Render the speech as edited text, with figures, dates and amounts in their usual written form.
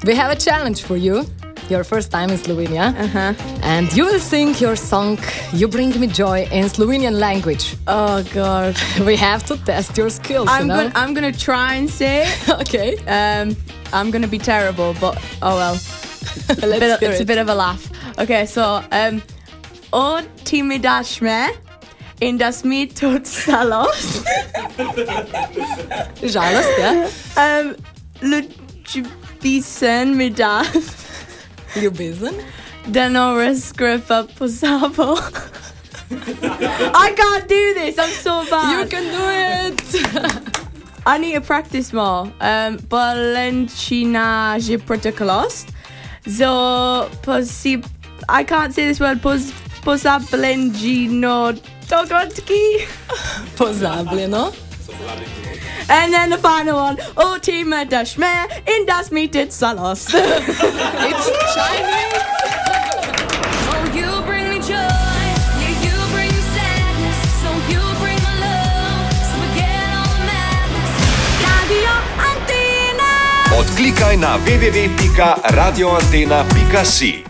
we have a challenge for you. Your first time in Slovenia. And you will sing your song You Bring Me Joy in Slovenian language. Oh God. We have to test your skills, I'm gonna try and say it. Okay. I'm gonna be terrible, but oh well. It's a bit of a laugh. Okay, so O ti mi daš me in das mi tudi žalost. Žalost, ja. Ljubezen mi daš. Ljubezen. Da no razkripa pozabo. I can't do this. I'm so bad. You can do it. I need to practice more. Balenčina že protokolost. I can't say this word. Pozablengino dogodki. Pozabljeno. And then the final one. O ti me daš me in das mi tudi žalost. It's Chinese. Oh, you bring me joy. Yeah, you bring me sadness. So you bring my love. So forget all the madness. Radio Antena. Odklikaj na www.radioantena.si.